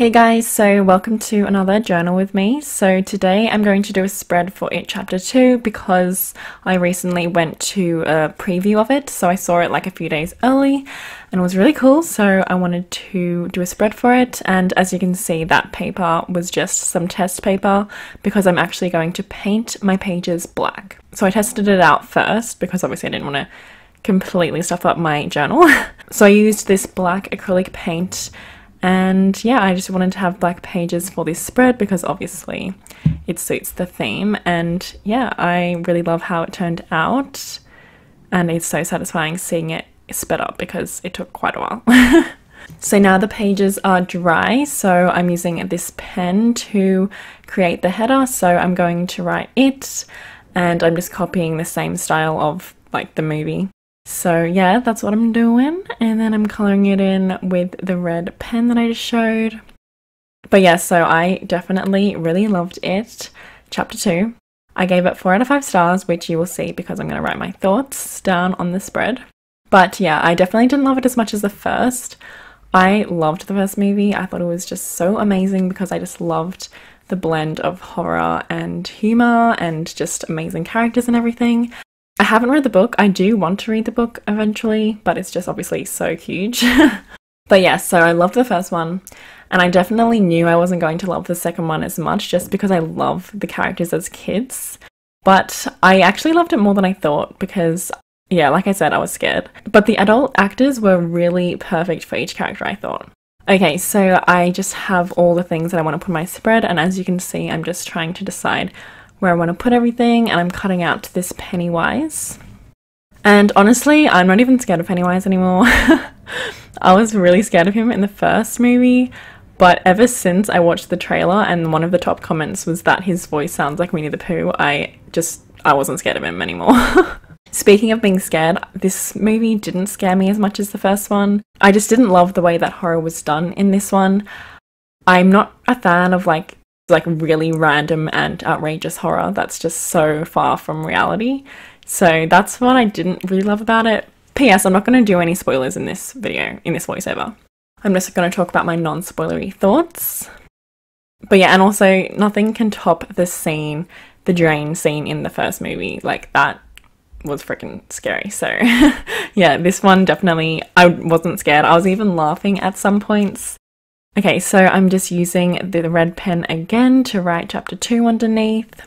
Hey guys, so welcome to another journal with me. So today I'm going to do a spread for It Chapter 2 because I recently went to a preview of it, so I saw it like a few days early and it was really cool, so I wanted to do a spread for it. And as you can see, that paper was just some test paper because I'm actually going to paint my pages black. So I tested it out first because obviously I didn't want to completely stuff up my journal. So I used this black acrylic paint. And yeah, I just wanted to have black pages for this spread because obviously it suits the theme. And yeah, I really love how it turned out. And it's so satisfying seeing it sped up because it took quite a while. So now the pages are dry, so I'm using this pen to create the header. So I'm going to write it, and I'm just copying the same style of like the movie. So yeah, that's what I'm doing, and then I'm colouring it in with the red pen that I just showed. But yeah, so I definitely really loved it. Chapter 2. I gave it 4 out of 5 stars, which you will see because I'm going to write my thoughts down on the spread. But yeah, I definitely didn't love it as much as the first. I loved the first movie. I thought it was just so amazing because I just loved the blend of horror and humour and just amazing characters and everything. I haven't read the book. I do want to read the book eventually, but it's just obviously so huge. But yeah, so I loved the first one, and I definitely knew I wasn't going to love the second one as much just because I love the characters as kids. But I actually loved it more than I thought because, yeah, like I said, I was scared. But the adult actors were really perfect for each character, I thought. Okay, so I just have all the things that I want to put in my spread, and as you can see, I'm just trying to decide where I want to put everything, and I'm cutting out this Pennywise. And honestly, I'm not even scared of Pennywise anymore. I was really scared of him in the first movie, but ever since I watched the trailer and one of the top comments was that his voice sounds like Winnie the Pooh, I wasn't scared of him anymore. Speaking of being scared, this movie didn't scare me as much as the first one. I just didn't love the way that horror was done in this one. I'm not a fan of like really random and outrageous horror. That's just so far from reality. So that's what I didn't really love about it. P.S. I'm not going to do any spoilers in this video, in this voiceover. I'm just going to talk about my non-spoilery thoughts. But yeah, and also nothing can top the scene, the drain scene in the first movie. Like that was freaking scary. So yeah, this one definitely, I wasn't scared. I was even laughing at some points. Okay, so I'm just using the red pen again to write chapter 2 underneath.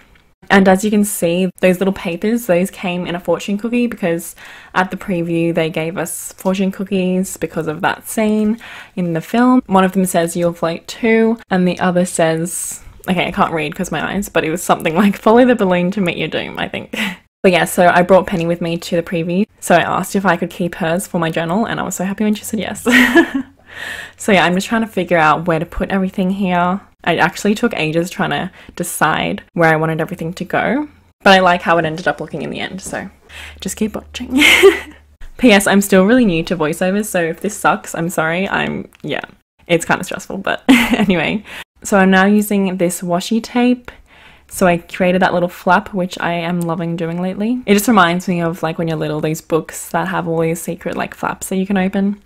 And as you can see, those little papers, those came in a fortune cookie because at the preview they gave us fortune cookies because of that scene in the film. One of them says "You'll float too," and the other says, okay, I can't read because my eyes, but it was something like "Follow the balloon to meet your doom," I think. But yeah, so I brought Penny with me to the preview. So I asked if I could keep hers for my journal, and I was so happy when she said yes. So yeah, I'm just trying to figure out where to put everything here. I actually took ages trying to decide where I wanted everything to go, but I like how it ended up looking in the end, so just keep watching. P.S. I'm still really new to voiceovers, so if this sucks, I'm sorry. Yeah, it's kind of stressful, but anyway. So I'm now using this washi tape. So I created that little flap, which I am loving doing lately. It just reminds me of like when you're little, these books that have all these secret like flaps that you can open.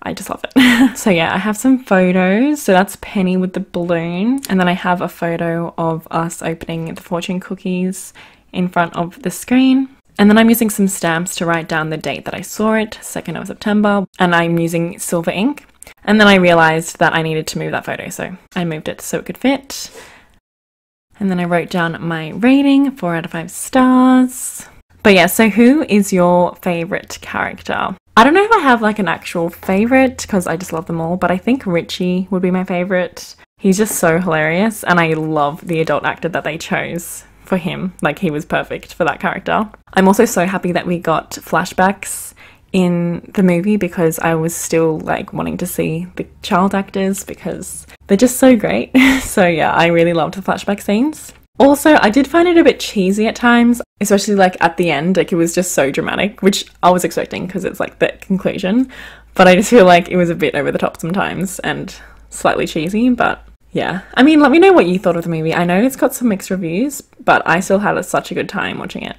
I just love it. So yeah, I have some photos. So that's Penny with the balloon. And then I have a photo of us opening the fortune cookies in front of the screen. And then I'm using some stamps to write down the date that I saw it, 2nd of September. And I'm using silver ink. And then I realized that I needed to move that photo. So I moved it so it could fit. And then I wrote down my rating, 4 out of 5 stars. But yeah, so who is your favorite character? I don't know if I have like an actual favorite because I just love them all, but I think Richie would be my favorite. He's just so hilarious, and I love the adult actor that they chose for him. Like, he was perfect for that character. I'm also so happy that we got flashbacks in the movie because I was still like wanting to see the child actors because they're just so great. So yeah, I really loved the flashback scenes. Also, I did find it a bit cheesy at times, especially like at the end, like it was just so dramatic, which I was expecting because it's like the conclusion, but I just feel like it was a bit over the top sometimes and slightly cheesy, but yeah. I mean, let me know what you thought of the movie. I know it's got some mixed reviews, but I still had such a good time watching it.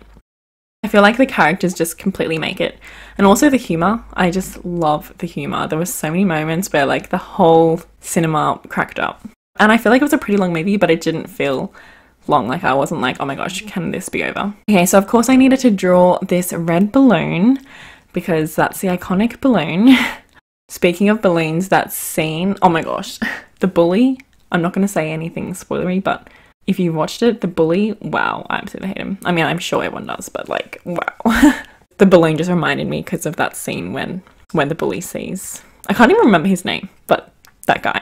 I feel like the characters just completely make it. And also the humor. I just love the humor. There were so many moments where like the whole cinema cracked up. And I feel like it was a pretty long movie, but it didn't feel long. Like I wasn't like, oh my gosh, can this be over? Okay, so of course I needed to draw this red balloon because that's the iconic balloon. Speaking of balloons, that scene, oh my gosh, the bully, I'm not going to say anything spoilery, but if you've watched it, the bully, wow, I absolutely hate him. I mean, I'm sure everyone does, but like, wow. The balloon just reminded me because of that scene when the bully sees, I can't even remember his name, but that guy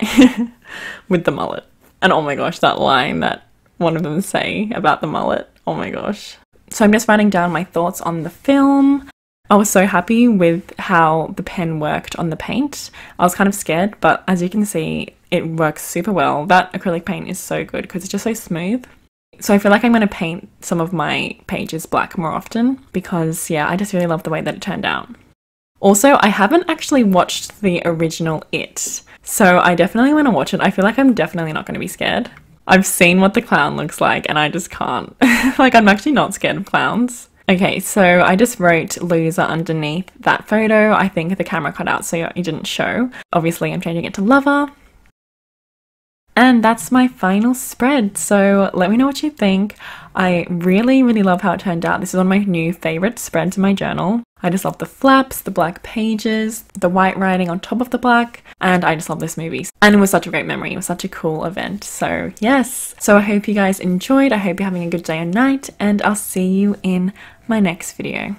with the mullet. And oh my gosh, that line that one of them say about the mullet, oh my gosh. So I'm just writing down my thoughts on the film. I was so happy with how the pen worked on the paint. I was kind of scared, but as you can see, it works super well. That acrylic paint is so good because it's just so smooth. So I feel like I'm going to paint some of my pages black more often because, yeah, I just really love the way that it turned out. Also, I haven't actually watched the original It, so I definitely want to watch it. I feel like I'm definitely not going to be scared. I've seen what the clown looks like and I just can't. Like, I'm actually not scared of clowns. Okay, so I just wrote loser underneath that photo. I think the camera cut out so it didn't show. Obviously, I'm changing it to lover. And that's my final spread, so let me know what you think. I really, really love how it turned out. This is one of my new favourite spreads in my journal. I just love the flaps, the black pages, the white writing on top of the black, and I just love this movie. And it was such a great memory. It was such a cool event. So yes. So I hope you guys enjoyed. I hope you're having a good day or night, and I'll see you in my next video.